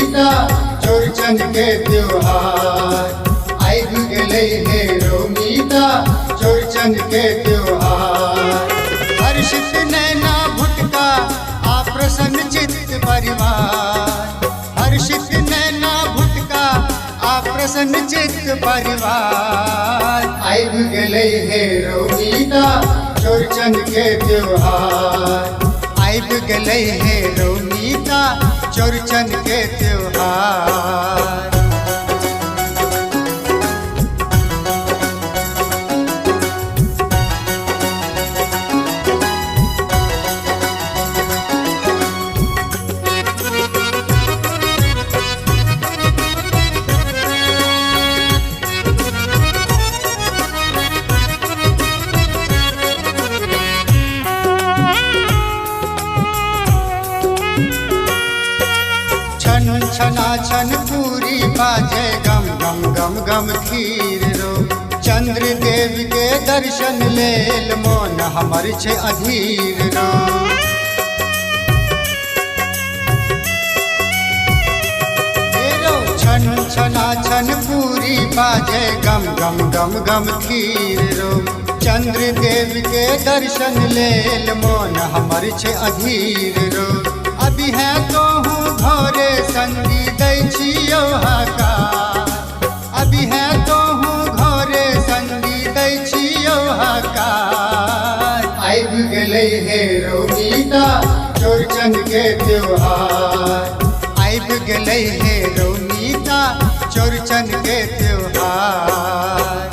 रोमीता चौरचन के त्योहार आइब गेलै हे रोमीता चौरचन के त्योहार। हर्षित नैना भुटका आ प्रसन्न चित्त परिवार, हर्षित नैना भुटका आ प्रसन्न चित्त परिवार आइब गेलै हे रोमीता चौरचन के त्योहार। आइब गेलै हे रोमीता चौरचन के त्योहार। छना छन पूरी बाजे गम गम गम गम खीर रो। चंद्र देव के दर्शन लेल मोन हमर छे अधीर रो। छन छना छन पूरी बाजे गम गम गम गम खीर रो। चंद्र देव के दर्शन लेल मोन हमर छे अधीर रो। अभी है तो हूँ घरे संगी दै छियौ हकार, अभी है तो हूँ घरे संगी दै छियौ हकार। आइब गेलै हे रोमीता चौरचन के त्योहार। आइब गेलै हे रोमीता चौरचन के त्योहार।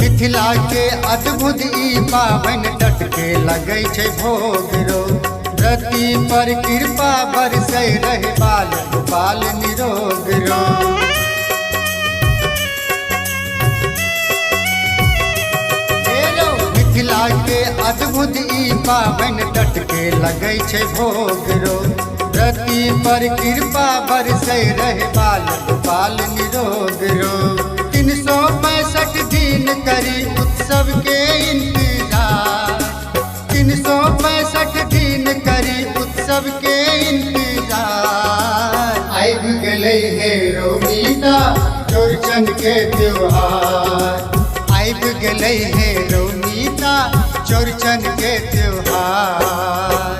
मिथिला के अद्भुत ई पावन डट के लगै छै भोग रो। रति पर कृपा बरसै रहे बाल गोपाल निरोग रो। मिथिला के अद्भुत ई पावन डट के लगै छै भोग रो। रति पर कृपा बरसै रहे बाल गोपाल निरोग रो। 365 दिन करी उत्सव के इंतजार, 365 दिन करी उत्सव के इंतजार। आइब गेलै हे रोमीता चौरचन के त्योहार। आइब गेलै हे रोमीता चौरचन के त्योहार।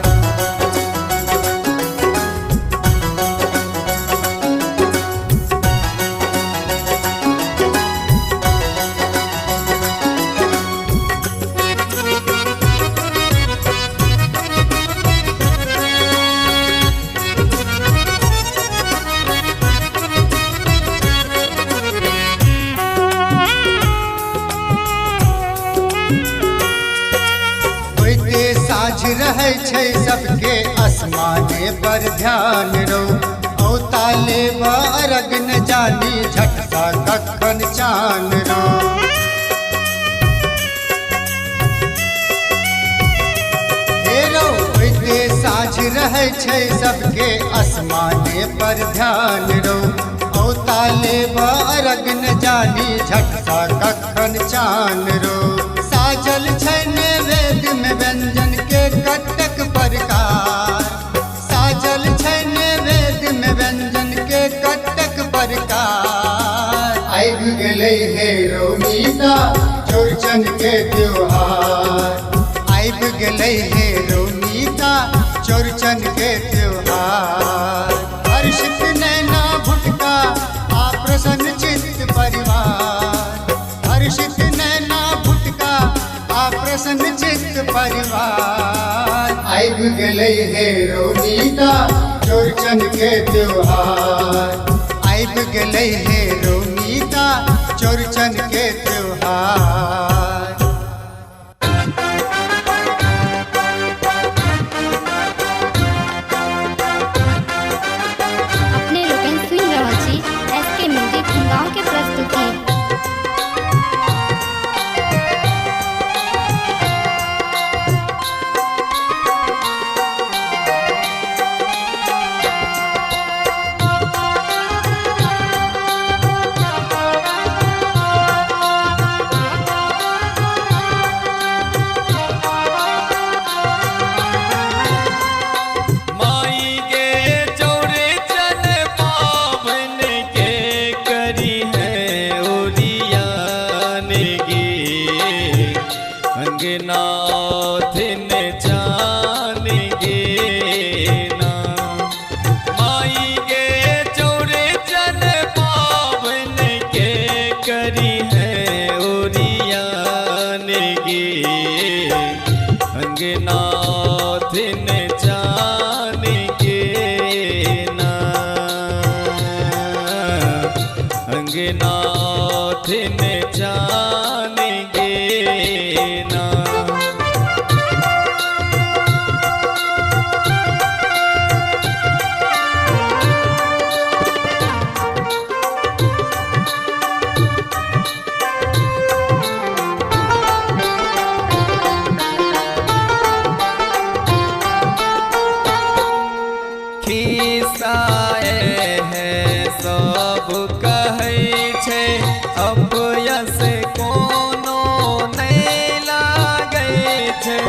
साझ रहे छै सबके आसमाने पर ध्यान रो। औताले अरग न जानी झटका कखन चान रो। साझ रहे छै सबके आसमाने पर ध्यान रो। औताले अरग न जानी झटका कखन चान रो। साजल छै नैवेद्य में व्यंजन के कटक प्रकार, साजल छै नैवेद्य में व्यंजन के कटक प्रकार। आइब गेलै हे रोमीता चौरचन के त्योहार। आइब गेलै हे रोमीता चौरचन के त्योहार। हर्षित नैना भुटका आ प्रसन्न चित्त परिवार, हर्षित नैना भुटका आ प्रसन्न चित्त परिवार। आइब गेलै हे रोमीता चौरचन के त्योहार। आइब गेलै हे रोमीता चौरचन के त्योहार। अपने लोगन सुन रहल छी SK म्यूजिक गाँव के प्रस्तुत अंगनाथ ने जानेंगे ना। खिस्साए है सब कहै छै, अपयस कोनो नहीं लागै छै,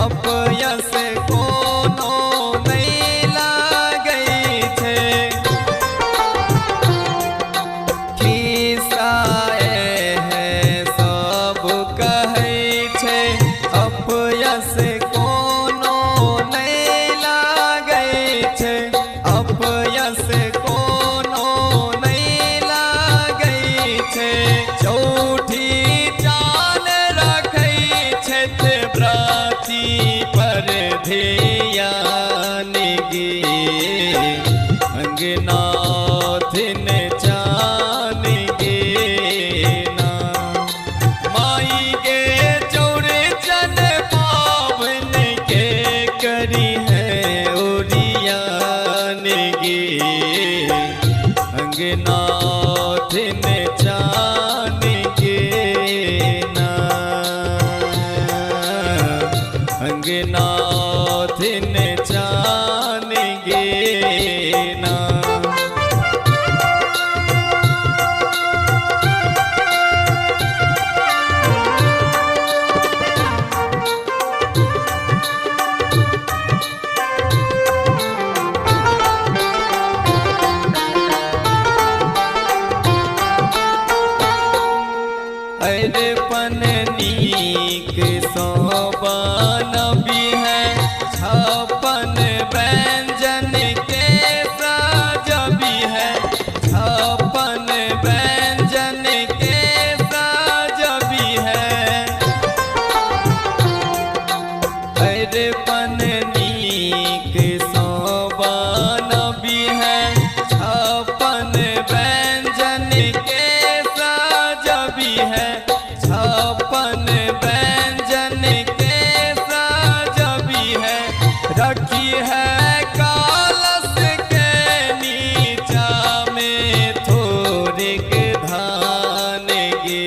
अपयस कोनो नहीं लागै छै। खिस्साए है सब कहै छै, अपयस कोनो नहीं लागै छै, अपयस कोनो नहीं लागै छै। चौठी चाल रखै छथि व्रती पर ध्यान गे, अंगनाथ ने जानेंगे ना। माई गे चौरचन पावन के करी है ओरियान गे, अंगनाथ ने जानेंगे ना, अंगनाथ ने जानेंगे ना। अरपन नीक सोबान भी है, छप्पन व्यंजन के साज भी है, छप्पन व्यंजन के साज भी है। अरपन नीक सोबान भी है, छप्पन व्यंजन के साज भी है, छप्पन व्यंजन के साज भी है। रखी है कलश के नीचा में थोड़ेक धान गे,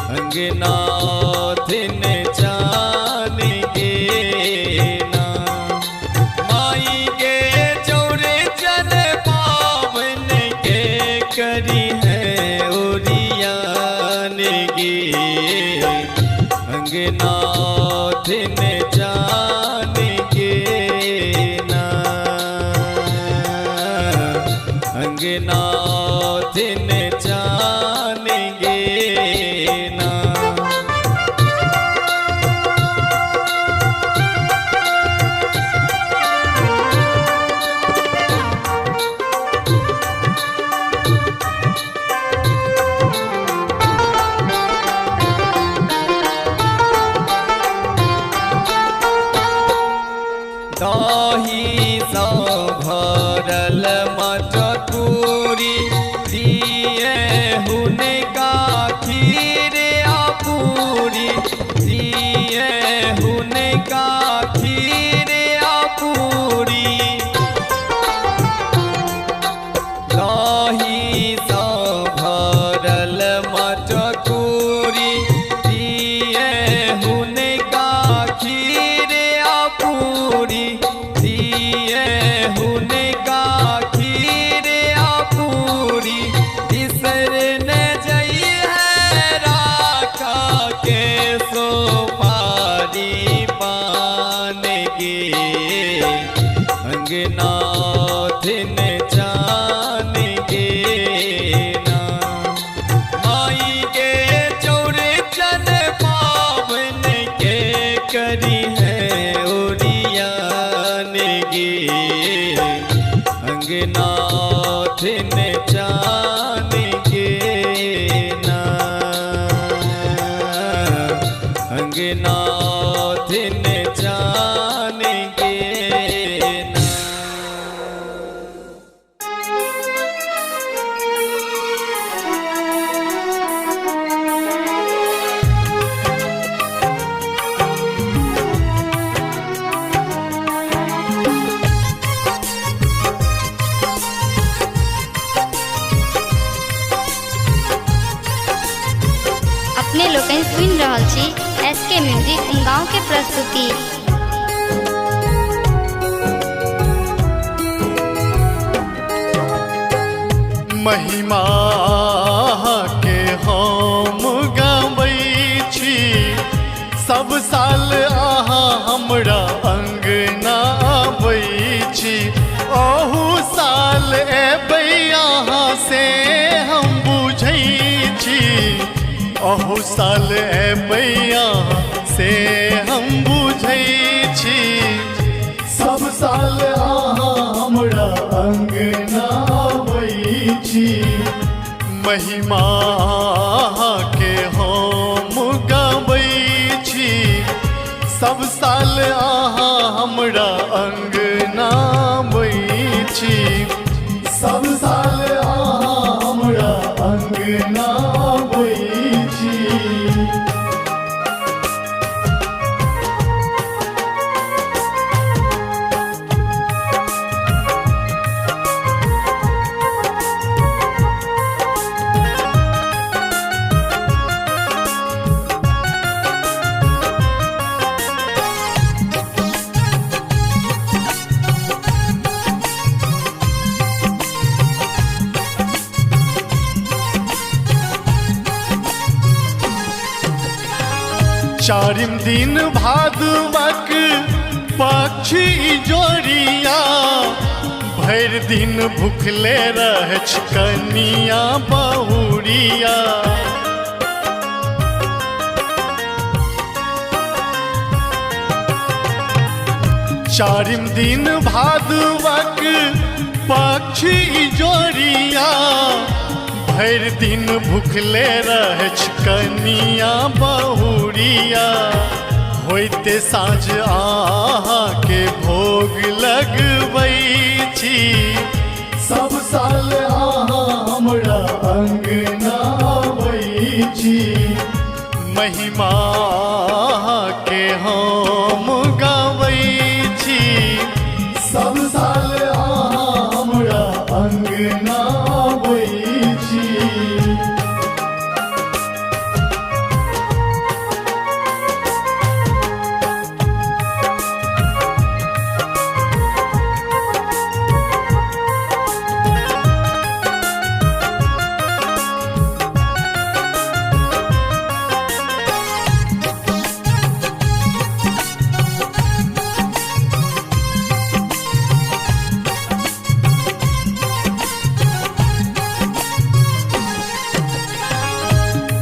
अंगनाथ ने जानेंगे ना। माई गे चौरचन पावन के करी है ओरियान गे, अंगनाथ ने जानेंगे ना, अंगनाथ ने जानेंगे ना। दही सौ भरल मटकूरी, दिए हुनका खीर आपूरी, दिए हुनका खीर आपूरी। दही सौ भरल मटकूरी, दिए हुनका खीर आपूरी, दिए हुनका खीर आपूरी। बिसर न जई है राखा के सोपारी पान गे, अंगनाथ ने जानेंगे ना। माई गे चौरचन पावन के करी है ओरियान गे, अंगनाथ ने जानेंगे अपने लोग सुन रहल छी SK म्यूजिक उमगांव के प्रस्तुति। महिमा के हम गाबै छी, सब साल अहाँ हमरा अंगना आबै छी। ओहू साल एबै अहाँ से हम बुझै छी, ओहू साल एबै अहाँ से हम बुझै छी। सब साल अहाँ हमरा अंगना आबै छी, महिमा के हम गाबै छी। सब साल अहाँ हमरा अंगना आबै छी, सब साल अहाँ हमरा अंगना आबै छी। चारिम दिन भादवक पक्षी जोड़िया, भरि दिन भूखले रह कनिया बहुरिया। चारिम दिन भादवक पक्षी जोड़िया, भरि दिन भूखले रह कनिया बहुरिया। होइते साँझ अहाँके भोग लगबै छी, सब साल अहाँ हमरा अंगना आबै छी। महिमा के हम गाबै छी, सब साल अहाँ हमरा अंगना आबै छी।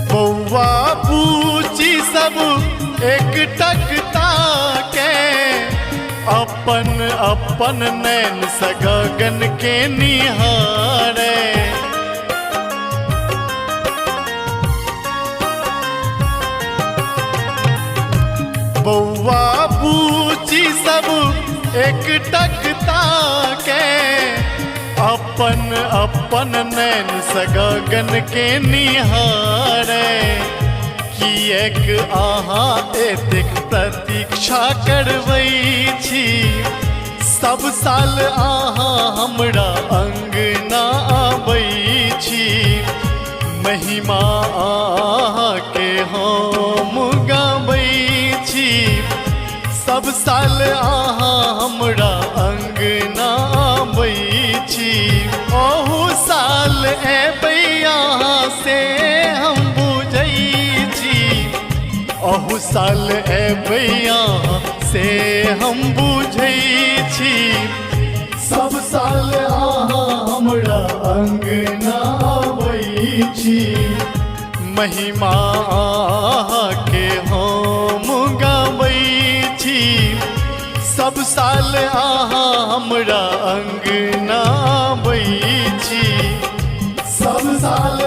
बौआ पूछी सब एक टकता के, अपन अपन नैन से गगन के निहारे। बौआ पूछी सब एक टकता के, अपन अपन नैन से गगन के निहारे। किएक अहाँ एतेक प्रतीक्षा करबै छी, सब साल अहाँ हमरा अंगना आबै छी। महिमा के हम गाबै छी, सब साल अहाँ हमरा अंगना आबै छी। ओहू साल एबै अहाँ से हम बुझै छी, ओहू साल एबै अहाँ से हम बुझै छी। सब साल अहाँ हमरा अंगना आबै छी, महिमा के हम गाबै छी। सब साल अहाँ हमरा अंगना आबै छी, सब साल